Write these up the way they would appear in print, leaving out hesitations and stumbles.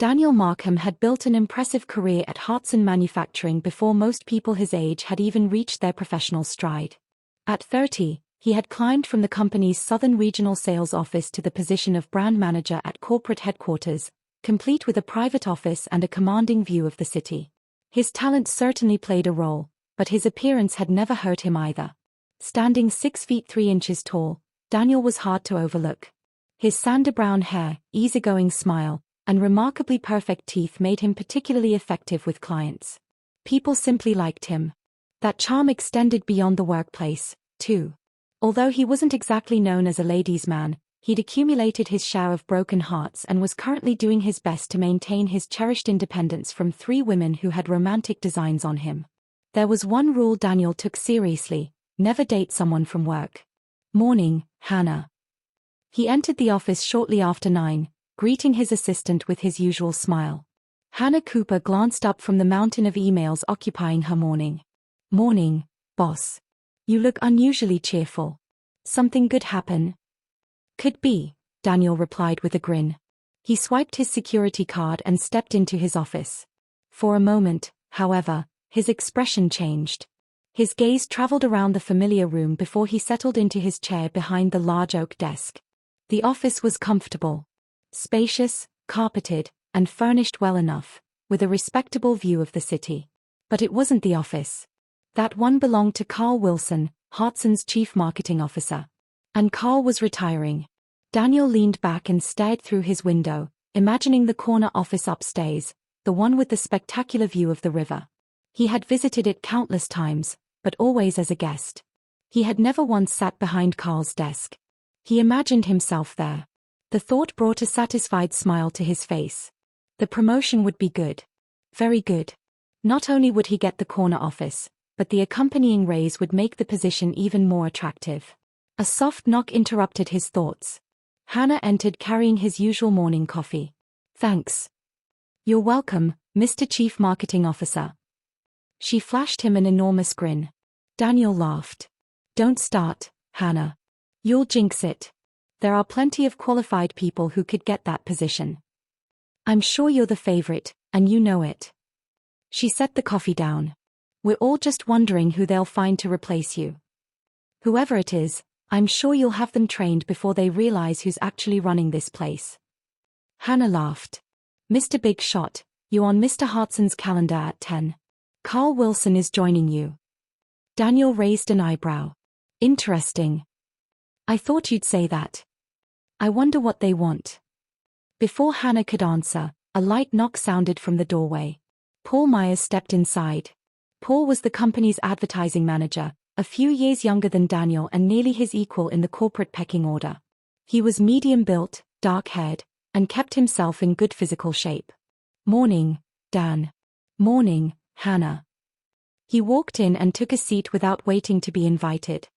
Daniel Markham had built an impressive career at Hartson Manufacturing before most people his age had even reached their professional stride. At 30, he had climbed from the company's Southern Regional Sales Office to the position of brand manager at corporate headquarters, complete with a private office and a commanding view of the city. His talent certainly played a role, but his appearance had never hurt him either. Standing 6 feet 3 inches tall, Daniel was hard to overlook. His sandy-brown hair, easygoing smile, and remarkably perfect teeth made him particularly effective with clients. People simply liked him. That charm extended beyond the workplace, too. Although he wasn't exactly known as a ladies' man, he'd accumulated his share of broken hearts and was currently doing his best to maintain his cherished independence from 3 women who had romantic designs on him. There was one rule Daniel took seriously: never date someone from work. Morning, Hannah. He entered the office shortly after 9, greeting his assistant with his usual smile. Hannah Cooper glanced up from the mountain of emails occupying her morning. Morning, boss. You look unusually cheerful. Something good happen? Could be, Daniel replied with a grin. He swiped his security card and stepped into his office. For a moment, however, his expression changed. His gaze traveled around the familiar room before he settled into his chair behind the large oak desk. The office was comfortable. Spacious, carpeted, and furnished well enough, with a respectable view of the city. But it wasn't the office. That one belonged to Carl Wilson, Hartson's chief marketing officer. And Carl was retiring. Daniel leaned back and stared through his window, imagining the corner office upstairs, the one with the spectacular view of the river. He had visited it countless times, but always as a guest. He had never once sat behind Carl's desk. He imagined himself there. The thought brought a satisfied smile to his face. The promotion would be good. Very good. Not only would he get the corner office, but the accompanying raise would make the position even more attractive. A soft knock interrupted his thoughts. Hannah entered carrying his usual morning coffee. Thanks. You're welcome, Mr. Chief Marketing Officer. She flashed him an enormous grin. Daniel laughed. Don't start, Hannah. You'll jinx it. There are plenty of qualified people who could get that position. I'm sure you're the favorite, and you know it. She set the coffee down. We're all just wondering who they'll find to replace you. Whoever it is, I'm sure you'll have them trained before they realize who's actually running this place. Hannah laughed. Mr. Big Shot, you on Mr. Hartson's calendar at 10. Carl Wilson is joining you. Daniel raised an eyebrow. Interesting. I thought you'd say that. I wonder what they want. Before Hannah could answer, a light knock sounded from the doorway. Paul Myers stepped inside. Paul was the company's advertising manager, a few years younger than Daniel and nearly his equal in the corporate pecking order. He was medium-built, dark-haired, and kept himself in good physical shape. Morning, Dan. Morning, Hannah. He walked in and took a seat without waiting to be invited.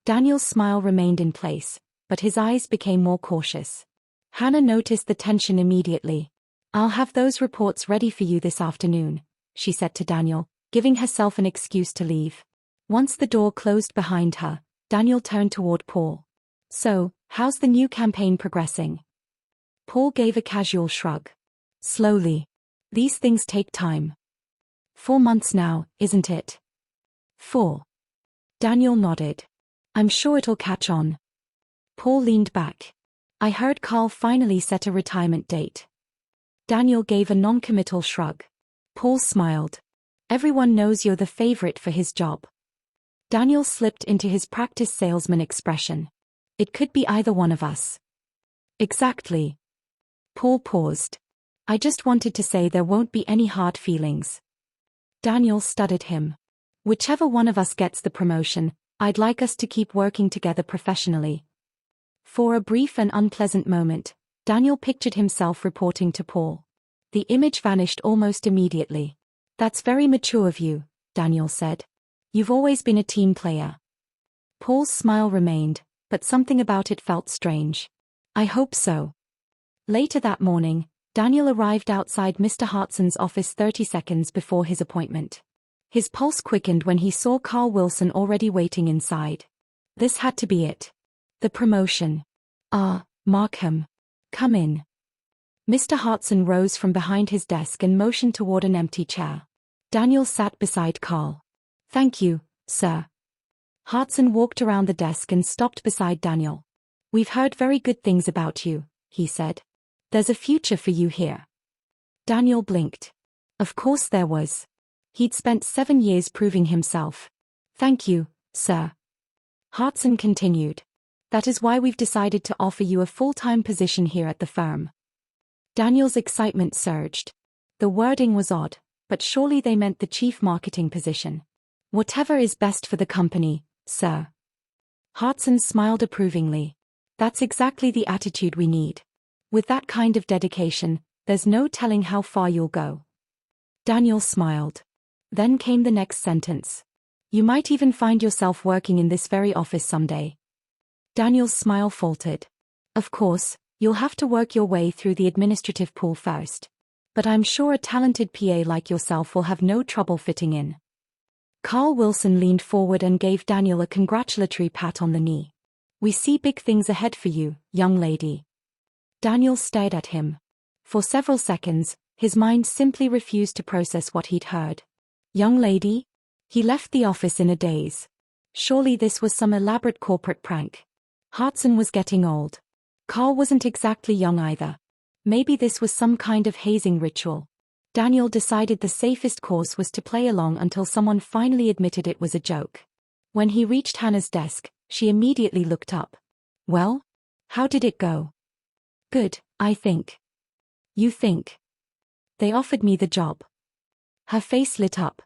Daniel's smile remained in place, but his eyes became more cautious. Hannah noticed the tension immediately. I'll have those reports ready for you this afternoon, she said to Daniel, giving herself an excuse to leave. Once the door closed behind her, Daniel turned toward Paul. So, how's the new campaign progressing? Paul gave a casual shrug. Slowly. These things take time. 4 months now, isn't it? 4. Daniel nodded. I'm sure it'll catch on. Paul leaned back. I heard Carl finally set a retirement date. Daniel gave a non-committal shrug. Paul smiled. Everyone knows you're the favorite for his job. Daniel slipped into his practice salesman expression. It could be either one of us. Exactly. Paul paused. I just wanted to say there won't be any hard feelings. Daniel studied him. Whichever one of us gets the promotion, I'd like us to keep working together professionally. For a brief and unpleasant moment, Daniel pictured himself reporting to Paul. The image vanished almost immediately. That's very mature of you, Daniel said. You've always been a team player. Paul's smile remained, but something about it felt strange. I hope so. Later that morning, Daniel arrived outside Mr. Hartson's office 30 seconds before his appointment. His pulse quickened when he saw Carl Wilson already waiting inside. This had to be it. The promotion. Markham. Come in. Mr. Hartson rose from behind his desk and motioned toward an empty chair. Daniel sat beside Carl. "Thank you, sir." Hartson walked around the desk and stopped beside Daniel. "We've heard very good things about you," he said. "There's a future for you here." Daniel blinked. Of course there was. He'd spent 7 years proving himself. "Thank you, sir." Hartson continued. "That is why we've decided to offer you a full-time position here at the firm." Daniel's excitement surged. The wording was odd, but surely they meant the chief marketing position. "Whatever is best for the company, sir." Hartson smiled approvingly. "That's exactly the attitude we need. With that kind of dedication, there's no telling how far you'll go." Daniel smiled. Then came the next sentence. "You might even find yourself working in this very office someday." Daniel's smile faltered. "Of course, you'll have to work your way through the administrative pool first. But I'm sure a talented PA like yourself will have no trouble fitting in." Carl Wilson leaned forward and gave Daniel a congratulatory pat on the knee. "We see big things ahead for you, young lady." Daniel stared at him. For several seconds, his mind simply refused to process what he'd heard. Young lady? He left the office in a daze. Surely this was some elaborate corporate prank. Hartson was getting old. Carl wasn't exactly young either. Maybe this was some kind of hazing ritual. Daniel decided the safest course was to play along until someone finally admitted it was a joke. When he reached Hannah's desk, she immediately looked up. "Well? How did it go?" "Good, I think." "You think?" "They offered me the job." Her face lit up.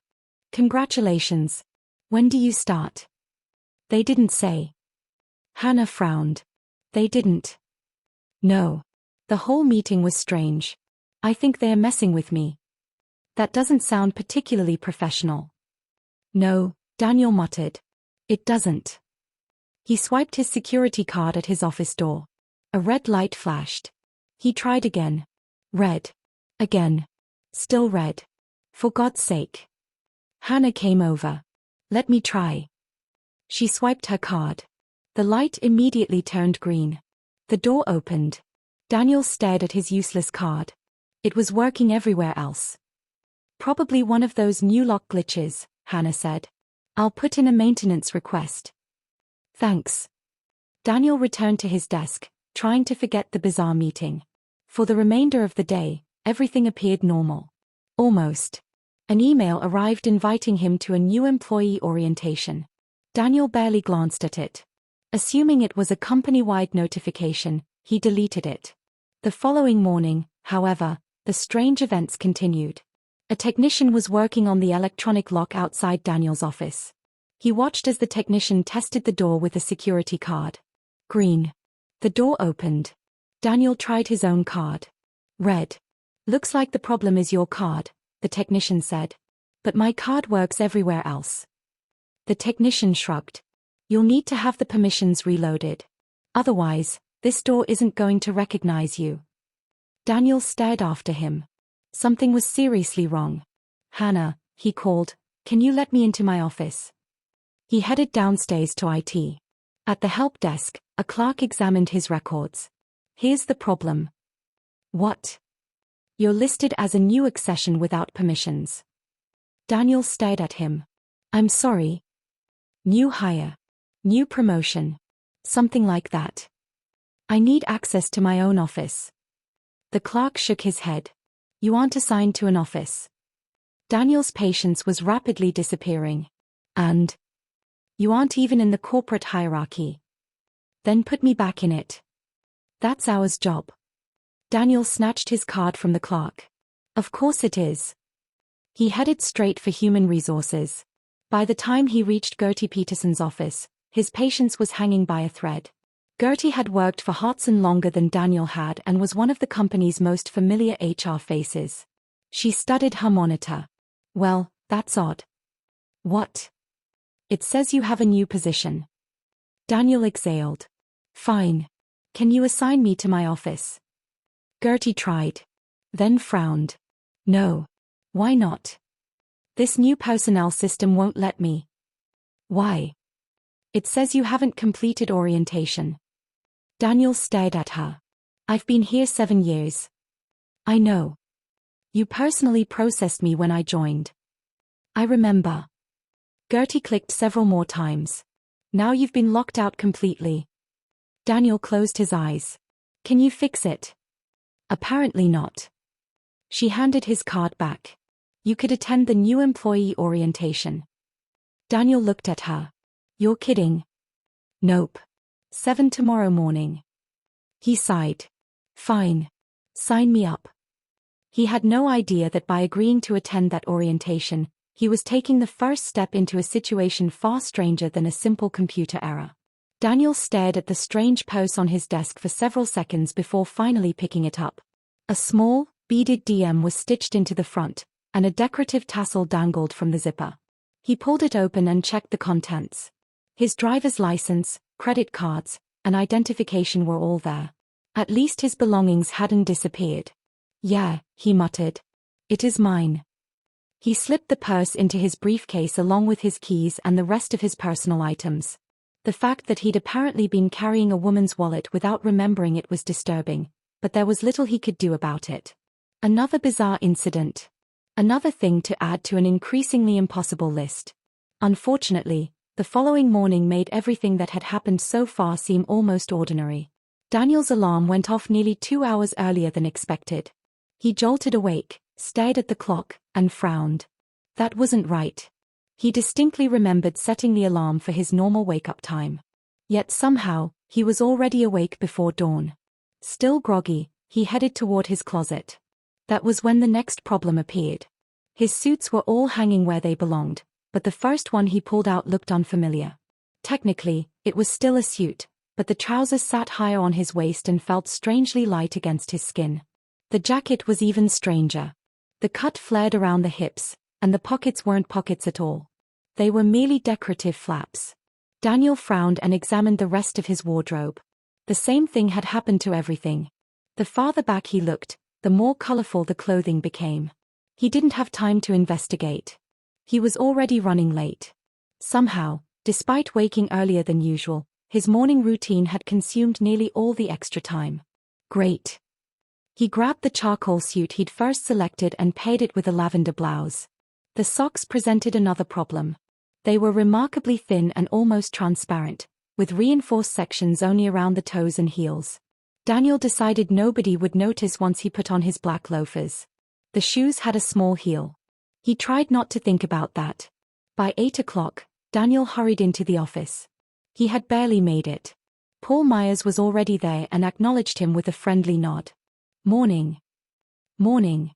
"Congratulations. When do you start?" "They didn't say." Hannah frowned. "They didn't?" "No. The whole meeting was strange. I think they are messing with me." "That doesn't sound particularly professional." "No," Daniel muttered. "It doesn't." He swiped his security card at his office door. A red light flashed. He tried again. Red. Again. Still red. For God's sake. Hannah came over. "Let me try." She swiped her card. The light immediately turned green. The door opened. Daniel stared at his useless card. It was working everywhere else. "Probably one of those new lock glitches," Hannah said. "I'll put in a maintenance request." "Thanks." Daniel returned to his desk, trying to forget the bizarre meeting. For the remainder of the day, everything appeared normal. Almost. An email arrived inviting him to a new employee orientation. Daniel barely glanced at it. Assuming it was a company-wide notification, he deleted it. The following morning, however, the strange events continued. A technician was working on the electronic lock outside Daniel's office. He watched as the technician tested the door with a security card. Green. The door opened. Daniel tried his own card. Red. "Looks like the problem is your card," the technician said. "But my card works everywhere else." The technician shrugged. "You'll need to have the permissions reloaded. Otherwise, this door isn't going to recognize you." Daniel stared after him. Something was seriously wrong. "Hannah," he called, "can you let me into my office?" He headed downstairs to IT. At the help desk, a clerk examined his records. "Here's the problem." "What?" "You're listed as a new accession without permissions." Daniel stared at him. "I'm sorry." "New hire. New promotion. Something like that. I need access to my own office." The clerk shook his head. "You aren't assigned to an office." Daniel's patience was rapidly disappearing. "And? You aren't even in the corporate hierarchy." "Then put me back in it." "That's our job." Daniel snatched his card from the clerk. "Of course it is." He headed straight for human resources. By the time he reached Gertie Peterson's office, his patience was hanging by a thread. Gertie had worked for Hartson longer than Daniel had and was one of the company's most familiar HR faces. She studied her monitor. "Well, that's odd." "What?" "It says you have a new position." Daniel exhaled. "Fine. Can you assign me to my office?" Gertie tried. Then frowned. "No. Why not?" "This new personnel system won't let me." "Why?" "It says you haven't completed orientation." Daniel stared at her. "I've been here 7 years." I know. You personally processed me when I joined. I remember. Gertie clicked several more times. Now you've been locked out completely. Daniel closed his eyes. Can you fix it? Apparently not. She handed his card back. You could attend the new employee orientation. Daniel looked at her. You're kidding. Nope. 7 tomorrow morning. He sighed. Fine. Sign me up. He had no idea that by agreeing to attend that orientation, he was taking the first step into a situation far stranger than a simple computer error. Daniel stared at the strange purse on his desk for several seconds before finally picking it up. A small, beaded DM was stitched into the front, and a decorative tassel dangled from the zipper. He pulled it open and checked the contents. His driver's license, credit cards, and identification were all there. At least his belongings hadn't disappeared. Yeah, he muttered. It is mine. He slipped the purse into his briefcase along with his keys and the rest of his personal items. The fact that he'd apparently been carrying a woman's wallet without remembering it was disturbing, but there was little he could do about it. Another bizarre incident. Another thing to add to an increasingly impossible list. Unfortunately, the following morning made everything that had happened so far seem almost ordinary. Daniel's alarm went off nearly 2 hours earlier than expected. He jolted awake, stared at the clock, and frowned. That wasn't right. He distinctly remembered setting the alarm for his normal wake-up time. Yet somehow, he was already awake before dawn. Still groggy, he headed toward his closet. That was when the next problem appeared. His suits were all hanging where they belonged, but the first one he pulled out looked unfamiliar. Technically, it was still a suit, but the trousers sat higher on his waist and felt strangely light against his skin. The jacket was even stranger. The cut flared around the hips, and the pockets weren't pockets at all. They were merely decorative flaps. Daniel frowned and examined the rest of his wardrobe. The same thing had happened to everything. The farther back he looked, the more colorful the clothing became. He didn't have time to investigate. He was already running late. Somehow, despite waking earlier than usual, his morning routine had consumed nearly all the extra time. Great. He grabbed the charcoal suit he'd first selected and paired it with a lavender blouse. The socks presented another problem. They were remarkably thin and almost transparent, with reinforced sections only around the toes and heels. Daniel decided nobody would notice once he put on his black loafers. The shoes had a small heel. He tried not to think about that. By 8 o'clock, Daniel hurried into the office. He had barely made it. Paul Myers was already there and acknowledged him with a friendly nod. Morning. Morning.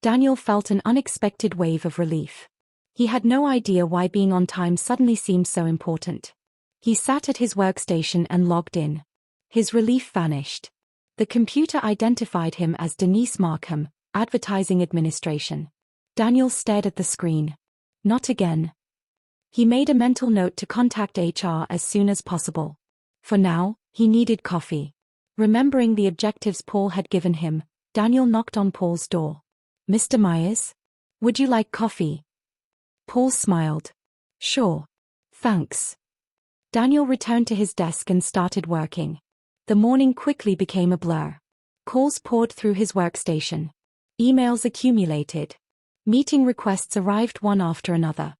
Daniel felt an unexpected wave of relief. He had no idea why being on time suddenly seemed so important. He sat at his workstation and logged in. His relief vanished. The computer identified him as Denise Markham, Advertising Administration. Daniel stared at the screen. Not again. He made a mental note to contact HR as soon as possible. For now, he needed coffee. Remembering the objectives Paul had given him, Daniel knocked on Paul's door. Mr. Myers? Would you like coffee? Paul smiled. Sure. Thanks. Daniel returned to his desk and started working. The morning quickly became a blur. Calls poured through his workstation. Emails accumulated. Meeting requests arrived one after another.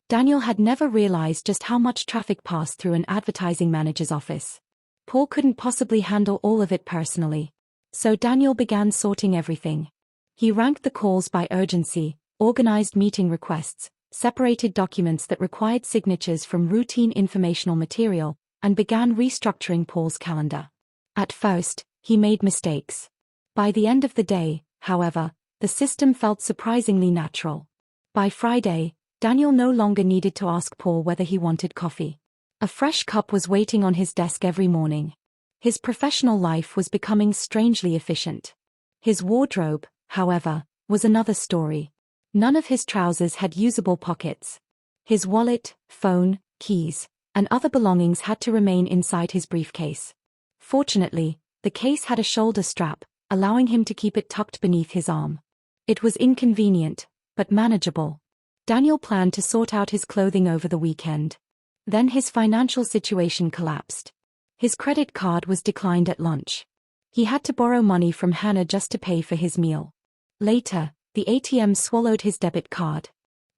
Daniel had never realized just how much traffic passed through an advertising manager's office. Paul couldn't possibly handle all of it personally. So Daniel began sorting everything. He ranked the calls by urgency, organized meeting requests, separated documents that required signatures from routine informational material, and began restructuring Paul's calendar. At first, he made mistakes. By the end of the day, however, the system felt surprisingly natural. By Friday, Daniel no longer needed to ask Paul whether he wanted coffee. A fresh cup was waiting on his desk every morning. His professional life was becoming strangely efficient. His wardrobe, however, was another story. None of his trousers had usable pockets. His wallet, phone, keys, and other belongings had to remain inside his briefcase. Fortunately, the case had a shoulder strap, allowing him to keep it tucked beneath his arm. It was inconvenient, but manageable. Daniel planned to sort out his clothing over the weekend. Then his financial situation collapsed. His credit card was declined at lunch. He had to borrow money from Hannah just to pay for his meal. Later, the ATM swallowed his debit card.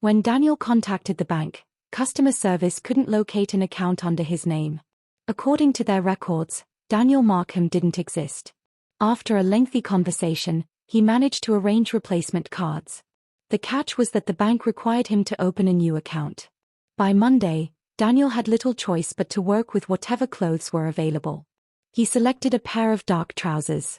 When Daniel contacted the bank, customer service couldn't locate an account under his name. According to their records, Daniel Markham didn't exist. After a lengthy conversation, he managed to arrange replacement cards. The catch was that the bank required him to open a new account. By Monday, Daniel had little choice but to work with whatever clothes were available. He selected a pair of dark trousers.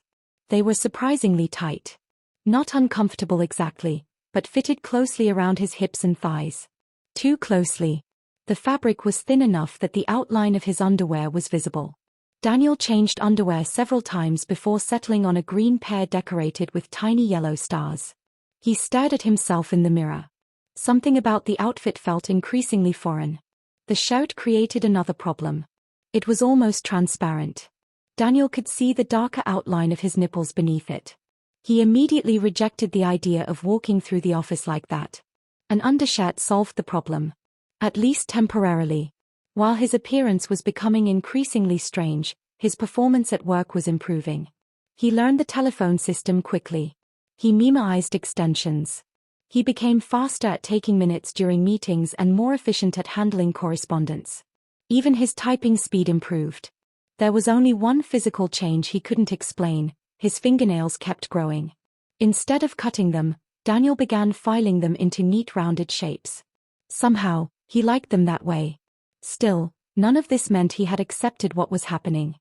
They were surprisingly tight. Not uncomfortable exactly, but fitted closely around his hips and thighs. Too closely. The fabric was thin enough that the outline of his underwear was visible. Daniel changed underwear several times before settling on a green pair decorated with tiny yellow stars. He stared at himself in the mirror. Something about the outfit felt increasingly foreign. The shirt created another problem. It was almost transparent. Daniel could see the darker outline of his nipples beneath it. He immediately rejected the idea of walking through the office like that. An undershirt solved the problem. At least temporarily. While his appearance was becoming increasingly strange, his performance at work was improving. He learned the telephone system quickly. He memoized extensions. He became faster at taking minutes during meetings and more efficient at handling correspondence. Even his typing speed improved. There was only one physical change he couldn't explain: his fingernails kept growing. Instead of cutting them, Daniel began filing them into neat rounded shapes. Somehow, he liked them that way. Still, none of this meant he had accepted what was happening.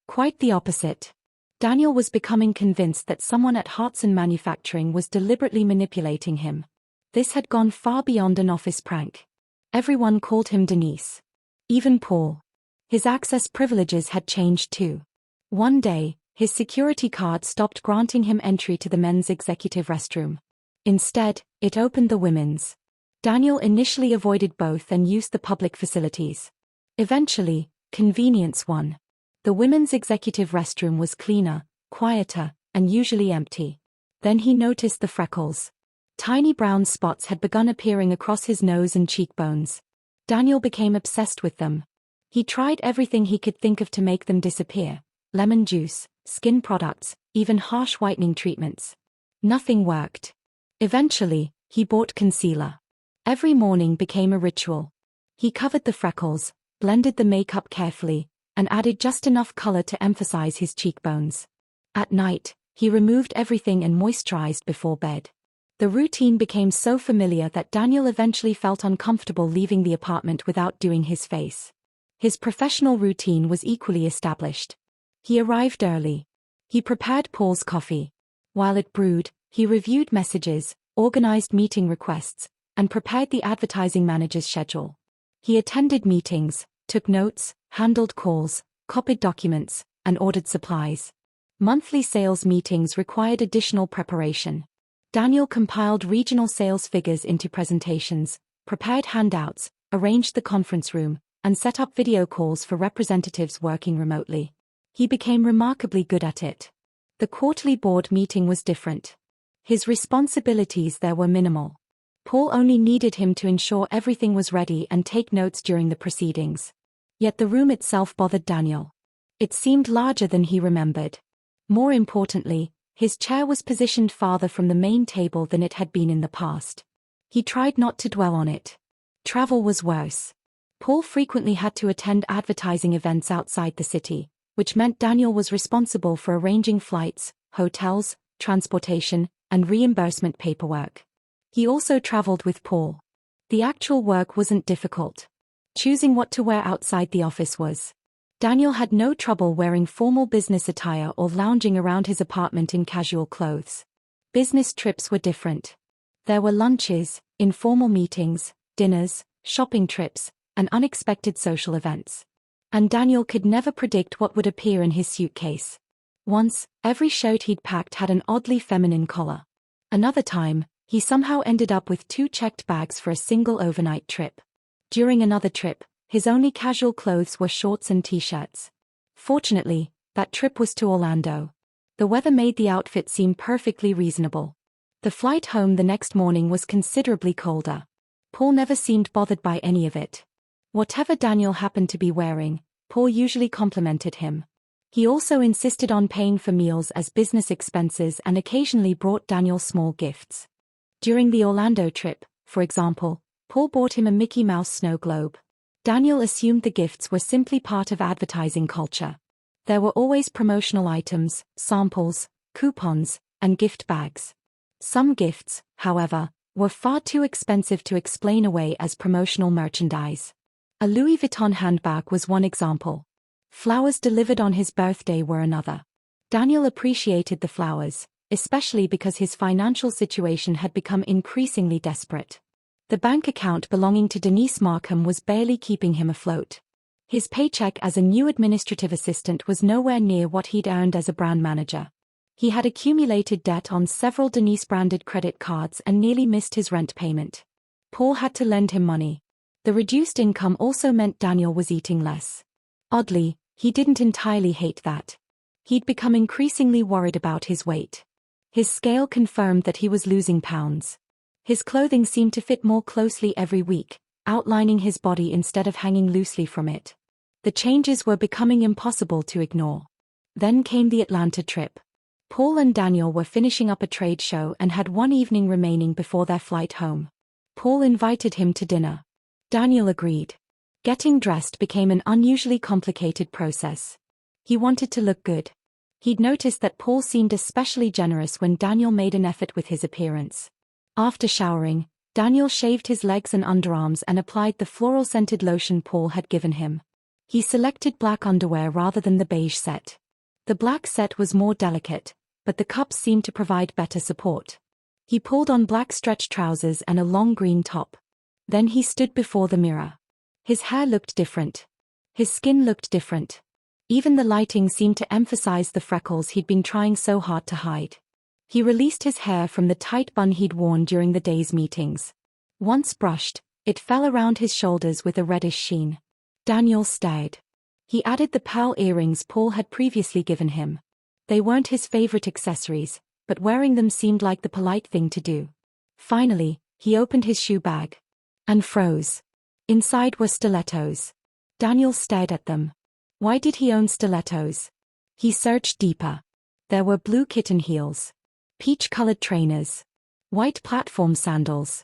Quite the opposite. Daniel was becoming convinced that someone at Hartson Manufacturing was deliberately manipulating him. This had gone far beyond an office prank. Everyone called him Denise. Even Paul. His access privileges had changed too. One day, his security card stopped granting him entry to the men's executive restroom. Instead, it opened the women's. Daniel initially avoided both and used the public facilities. Eventually, convenience won. The women's executive restroom was cleaner, quieter, and usually empty. Then he noticed the freckles. Tiny brown spots had begun appearing across his nose and cheekbones. Daniel became obsessed with them. He tried everything he could think of to make them disappear: lemon juice, skin products, even harsh whitening treatments. Nothing worked. Eventually, he bought concealer. Every morning became a ritual. He covered the freckles, blended the makeup carefully, and added just enough color to emphasize his cheekbones. At night, he removed everything and moisturized before bed. The routine became so familiar that Daniel eventually felt uncomfortable leaving the apartment without doing his face. His professional routine was equally established. He arrived early. He prepared Paul's coffee. While it brewed, he reviewed messages, organized meeting requests, and prepared the advertising manager's schedule. He attended meetings, took notes, handled calls, copied documents, and ordered supplies. Monthly sales meetings required additional preparation. Daniel compiled regional sales figures into presentations, prepared handouts, arranged the conference room, and set up video calls for representatives working remotely. He became remarkably good at it. The quarterly board meeting was different. His responsibilities there were minimal. Paul only needed him to ensure everything was ready and take notes during the proceedings. Yet the room itself bothered Daniel. It seemed larger than he remembered. More importantly, his chair was positioned farther from the main table than it had been in the past. He tried not to dwell on it. Travel was worse. Paul frequently had to attend advertising events outside the city, which meant Daniel was responsible for arranging flights, hotels, transportation, and reimbursement paperwork. He also traveled with Paul. The actual work wasn't difficult. Choosing what to wear outside the office was. Daniel had no trouble wearing formal business attire or lounging around his apartment in casual clothes. Business trips were different. There were lunches, informal meetings, dinners, shopping trips, and unexpected social events. And Daniel could never predict what would appear in his suitcase. Once, every shirt he'd packed had an oddly feminine collar. Another time, he somehow ended up with 2 checked bags for a single overnight trip. During another trip, his only casual clothes were shorts and t-shirts. Fortunately, that trip was to Orlando. The weather made the outfit seem perfectly reasonable. The flight home the next morning was considerably colder. Paul never seemed bothered by any of it. Whatever Daniel happened to be wearing, Paul usually complimented him. He also insisted on paying for meals as business expenses and occasionally brought Daniel small gifts. During the Orlando trip, for example, Paul bought him a Mickey Mouse snow globe. Daniel assumed the gifts were simply part of advertising culture. There were always promotional items, samples, coupons, and gift bags. Some gifts, however, were far too expensive to explain away as promotional merchandise. A Louis Vuitton handbag was one example. Flowers delivered on his birthday were another. Daniel appreciated the flowers, especially because his financial situation had become increasingly desperate. The bank account belonging to Denise Markham was barely keeping him afloat. His paycheck as a new administrative assistant was nowhere near what he'd earned as a brand manager. He had accumulated debt on several Denise-branded credit cards and nearly missed his rent payment. Paul had to lend him money. The reduced income also meant Daniel was eating less. Oddly, he didn't entirely hate that. He'd become increasingly worried about his weight. His scale confirmed that he was losing pounds. His clothing seemed to fit more closely every week, outlining his body instead of hanging loosely from it. The changes were becoming impossible to ignore. Then came the Atlanta trip. Paul and Daniel were finishing up a trade show and had one evening remaining before their flight home. Paul invited him to dinner. Daniel agreed. Getting dressed became an unusually complicated process. He wanted to look good. He'd noticed that Paul seemed especially generous when Daniel made an effort with his appearance. After showering, Daniel shaved his legs and underarms and applied the floral-scented lotion Paul had given him. He selected black underwear rather than the beige set. The black set was more delicate, but the cups seemed to provide better support. He pulled on black stretch trousers and a long green top. Then he stood before the mirror. His hair looked different. His skin looked different. Even the lighting seemed to emphasize the freckles he'd been trying so hard to hide. He released his hair from the tight bun he'd worn during the day's meetings. Once brushed, it fell around his shoulders with a reddish sheen. Daniel stared. He added the pearl earrings Paul had previously given him. They weren't his favorite accessories, but wearing them seemed like the polite thing to do. Finally, he opened his shoe bag. And froze. Inside were stilettos. Daniel stared at them. Why did he own stilettos? He searched deeper. There were blue kitten heels. Peach-colored trainers. White platform sandals.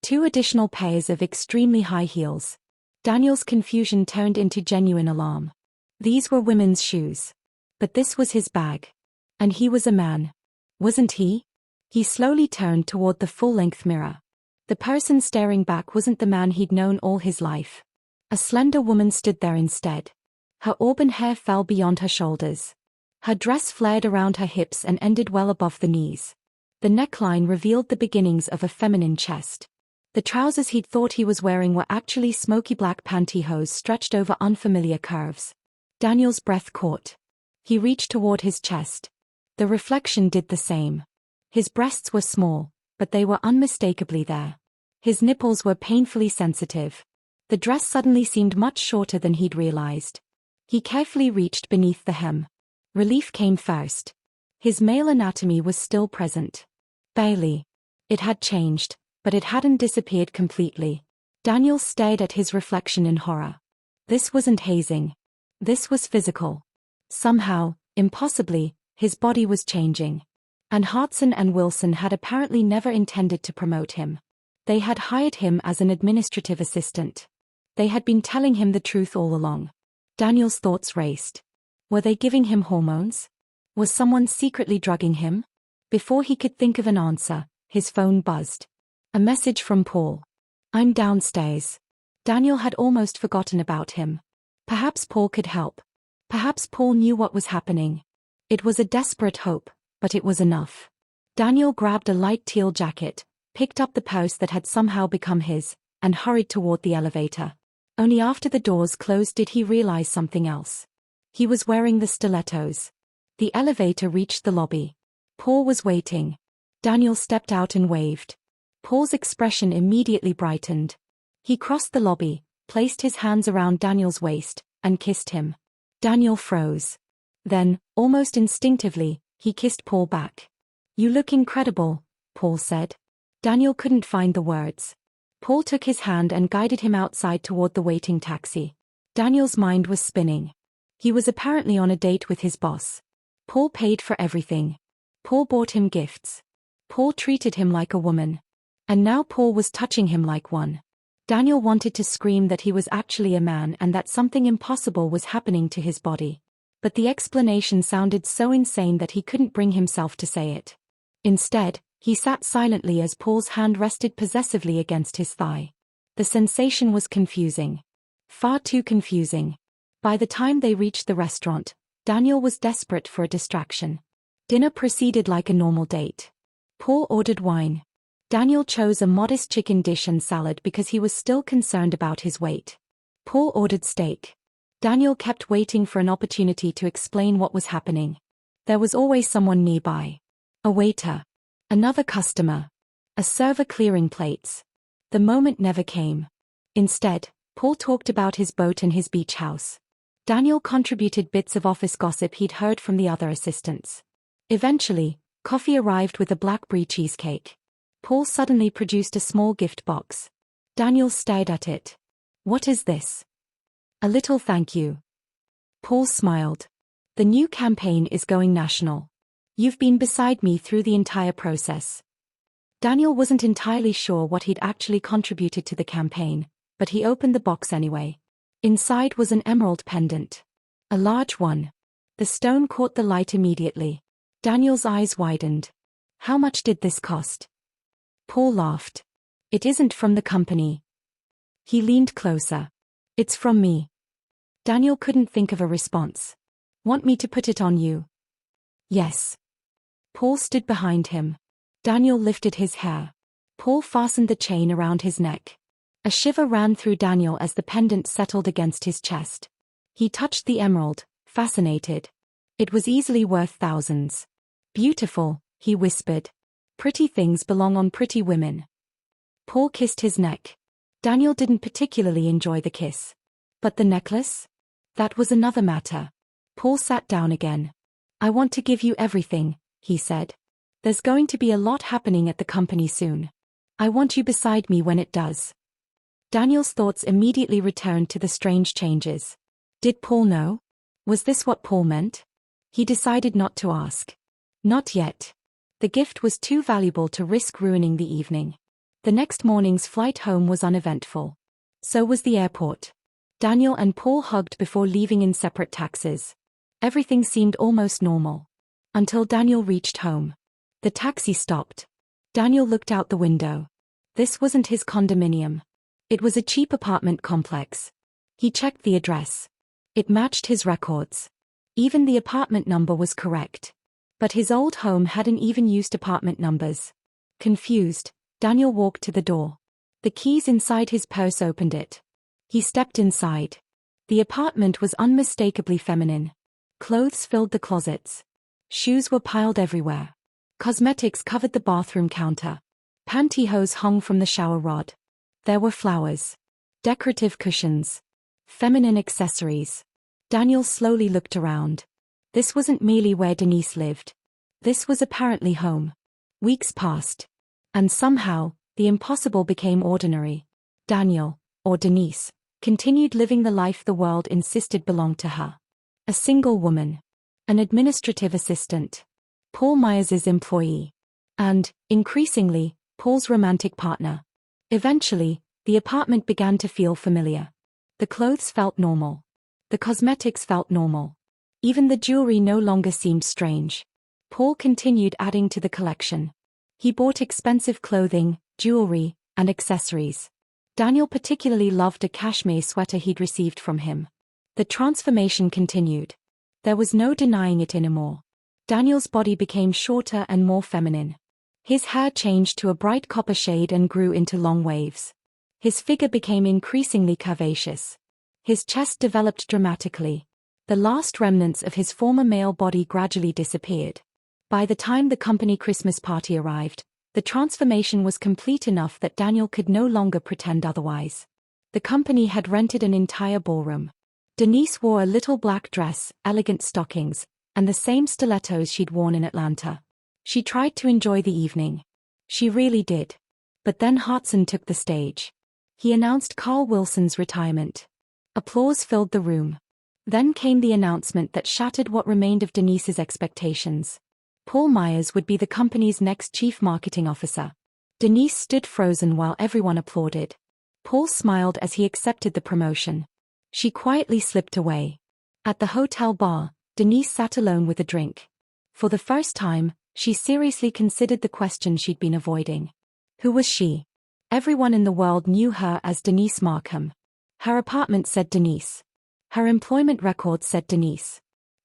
2 additional pairs of extremely high heels. Daniel's confusion turned into genuine alarm. These were women's shoes. But this was his bag. And he was a man. Wasn't he? He slowly turned toward the full-length mirror. The person staring back wasn't the man he'd known all his life. A slender woman stood there instead. Her auburn hair fell beyond her shoulders. Her dress flared around her hips and ended well above the knees. The neckline revealed the beginnings of a feminine chest. The trousers he'd thought he was wearing were actually smoky black pantyhose stretched over unfamiliar curves. Daniel's breath caught. He reached toward his chest. The reflection did the same. His breasts were small, but they were unmistakably there. His nipples were painfully sensitive. The dress suddenly seemed much shorter than he'd realized. He carefully reached beneath the hem. Relief came first. His male anatomy was still present. Barely. It had changed, but it hadn't disappeared completely. Daniel stared at his reflection in horror. This wasn't hazing. This was physical. Somehow, impossibly, his body was changing. And Hartson and Wilson had apparently never intended to promote him. They had hired him as an administrative assistant. They had been telling him the truth all along. Daniel's thoughts raced. Were they giving him hormones? Was someone secretly drugging him? Before he could think of an answer, his phone buzzed. A message from Paul. "I'm downstairs." Daniel had almost forgotten about him. Perhaps Paul could help. Perhaps Paul knew what was happening. It was a desperate hope, but it was enough. Daniel grabbed a light teal jacket, picked up the purse that had somehow become his, and hurried toward the elevator. Only after the doors closed did he realize something else. He was wearing the stilettos. The elevator reached the lobby. Paul was waiting. Daniel stepped out and waved. Paul's expression immediately brightened. He crossed the lobby, placed his hands around Daniel's waist, and kissed him. Daniel froze. Then, almost instinctively, he kissed Paul back. "You look incredible," Paul said. Daniel couldn't find the words. Paul took his hand and guided him outside toward the waiting taxi. Daniel's mind was spinning. He was apparently on a date with his boss. Paul paid for everything. Paul bought him gifts. Paul treated him like a woman. And now Paul was touching him like one. Daniel wanted to scream that he was actually a man and that something impossible was happening to his body. But the explanation sounded so insane that he couldn't bring himself to say it. Instead, he sat silently as Paul's hand rested possessively against his thigh. The sensation was confusing. Far too confusing. By the time they reached the restaurant, Daniel was desperate for a distraction. Dinner proceeded like a normal date. Paul ordered wine. Daniel chose a modest chicken dish and salad because he was still concerned about his weight. Paul ordered steak. Daniel kept waiting for an opportunity to explain what was happening. There was always someone nearby. A waiter. Another customer. A server clearing plates. The moment never came. Instead, Paul talked about his boat and his beach house. Daniel contributed bits of office gossip he'd heard from the other assistants. Eventually, coffee arrived with a blackberry cheesecake. Paul suddenly produced a small gift box. Daniel stared at it. "What is this?" "A little thank you." Paul smiled. "The new campaign is going national. You've been beside me through the entire process." Daniel wasn't entirely sure what he'd actually contributed to the campaign, but he opened the box anyway. Inside was an emerald pendant. A large one. The stone caught the light immediately. Daniel's eyes widened. "How much did this cost?" Paul laughed. "It isn't from the company." He leaned closer. "It's from me." Daniel couldn't think of a response. "Want me to put it on you?" "Yes." Paul stood behind him. Daniel lifted his hair. Paul fastened the chain around his neck. A shiver ran through Daniel as the pendant settled against his chest. He touched the emerald, fascinated. It was easily worth thousands. "Beautiful," he whispered. "Pretty things belong on pretty women." Paul kissed his neck. Daniel didn't particularly enjoy the kiss. But the necklace? That was another matter. Paul sat down again. "I want to give you everything," he said. "There's going to be a lot happening at the company soon. I want you beside me when it does." Daniel's thoughts immediately returned to the strange changes. Did Paul know? Was this what Paul meant? He decided not to ask. Not yet. The gift was too valuable to risk ruining the evening. The next morning's flight home was uneventful. So was the airport. Daniel and Paul hugged before leaving in separate taxis. Everything seemed almost normal. Until Daniel reached home. The taxi stopped. Daniel looked out the window. This wasn't his condominium. It was a cheap apartment complex. He checked the address. It matched his records. Even the apartment number was correct. But his old home hadn't even used apartment numbers. Confused, Daniel walked to the door. The keys inside his purse opened it. He stepped inside. The apartment was unmistakably feminine. Clothes filled the closets. Shoes were piled everywhere. Cosmetics covered the bathroom counter. Pantyhose hung from the shower rod. There were flowers. Decorative cushions. Feminine accessories. Daniel slowly looked around. This wasn't merely where Denise lived. This was apparently home. Weeks passed. And somehow, the impossible became ordinary. Daniel, or Denise, continued living the life the world insisted belonged to her. A single woman. An administrative assistant. Paul Myers's employee. And, increasingly, Paul's romantic partner. Eventually, the apartment began to feel familiar. The clothes felt normal. The cosmetics felt normal. Even the jewelry no longer seemed strange. Paul continued adding to the collection. He bought expensive clothing, jewelry, and accessories. Daniel particularly loved a cashmere sweater he'd received from him. The transformation continued. There was no denying it anymore. Daniel's body became shorter and more feminine. His hair changed to a bright copper shade and grew into long waves. His figure became increasingly curvaceous. His chest developed dramatically. The last remnants of his former male body gradually disappeared. By the time the company Christmas party arrived, the transformation was complete enough that Daniel could no longer pretend otherwise. The company had rented an entire ballroom. Denise wore a little black dress, elegant stockings, and the same stilettos she'd worn in Atlanta. She tried to enjoy the evening. She really did. But then Hartson took the stage. He announced Carl Wilson's retirement. Applause filled the room. Then came the announcement that shattered what remained of Denise's expectations. Paul Myers would be the company's next chief marketing officer. Denise stood frozen while everyone applauded. Paul smiled as he accepted the promotion. She quietly slipped away. At the hotel bar, Denise sat alone with a drink. For the first time, she seriously considered the question she'd been avoiding. Who was she? Everyone in the world knew her as Denise Markham. Her apartment said Denise. Her employment record said Denise.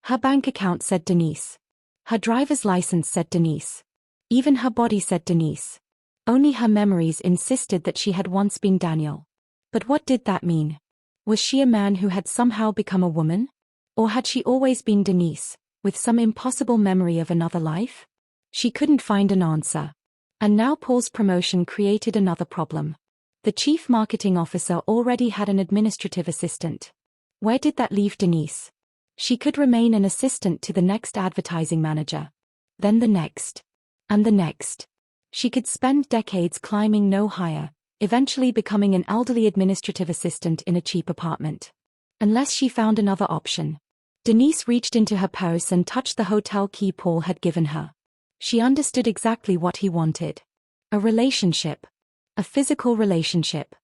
Her bank account said Denise. Her driver's license said Denise. Even her body said Denise. Only her memories insisted that she had once been Daniel. But what did that mean? Was she a man who had somehow become a woman? Or had she always been Denise, with some impossible memory of another life? She couldn't find an answer. And now Paul's promotion created another problem. The chief marketing officer already had an administrative assistant. Where did that leave Denise? She could remain an assistant to the next advertising manager. Then the next. And the next. She could spend decades climbing no higher, eventually becoming an elderly administrative assistant in a cheap apartment. Unless she found another option. Denise reached into her purse and touched the hotel key Paul had given her. She understood exactly what he wanted. A relationship. A physical relationship.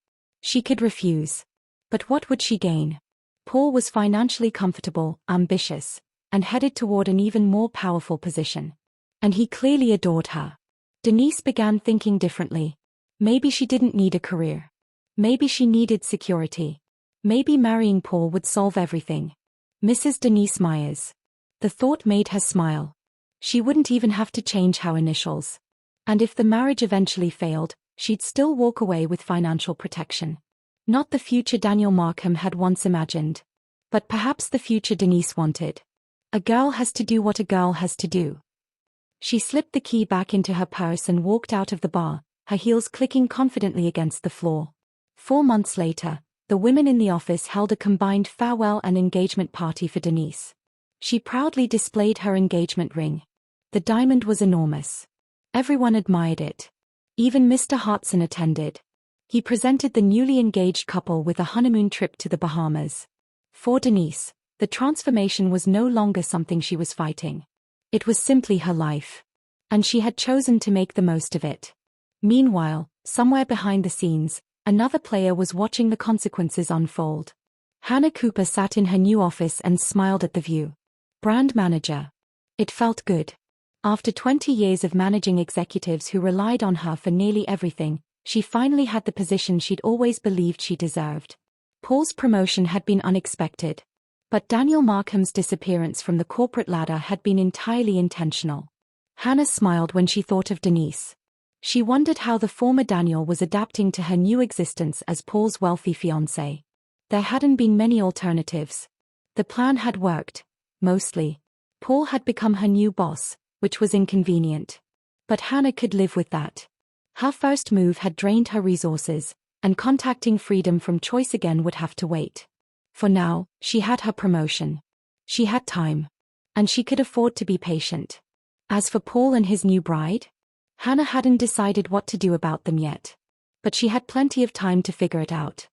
She could refuse. But what would she gain? Paul was financially comfortable, ambitious, and headed toward an even more powerful position. And he clearly adored her. Denise began thinking differently. Maybe she didn't need a career. Maybe she needed security. Maybe marrying Paul would solve everything. Mrs. Denise Myers. The thought made her smile. She wouldn't even have to change her initials. And if the marriage eventually failed, she'd still walk away with financial protection. Not the future Daniel Markham had once imagined. But perhaps the future Denise wanted. A girl has to do what a girl has to do. She slipped the key back into her purse and walked out of the bar, her heels clicking confidently against the floor. 4 months later, the women in the office held a combined farewell and engagement party for Denise. She proudly displayed her engagement ring. The diamond was enormous. Everyone admired it. Even Mr. Hartson attended. He presented the newly engaged couple with a honeymoon trip to the Bahamas. For Denise, the transformation was no longer something she was fighting. It was simply her life. And she had chosen to make the most of it. Meanwhile, somewhere behind the scenes, another player was watching the consequences unfold. Hannah Cooper sat in her new office and smiled at the view. Brand manager. It felt good. After 20 years of managing executives who relied on her for nearly everything, she finally had the position she'd always believed she deserved. Paul's promotion had been unexpected. But Daniel Markham's disappearance from the corporate ladder had been entirely intentional. Hannah smiled when she thought of Denise. She wondered how the former Daniel was adapting to her new existence as Paul's wealthy fiancé. There hadn't been many alternatives. The plan had worked. Mostly. Paul had become her new boss, which was inconvenient. But Hannah could live with that. Her first move had drained her resources, and contacting freedom from choice again would have to wait. For now, she had her promotion. She had time. And she could afford to be patient. As for Paul and his new bride, Hannah hadn't decided what to do about them yet. But she had plenty of time to figure it out.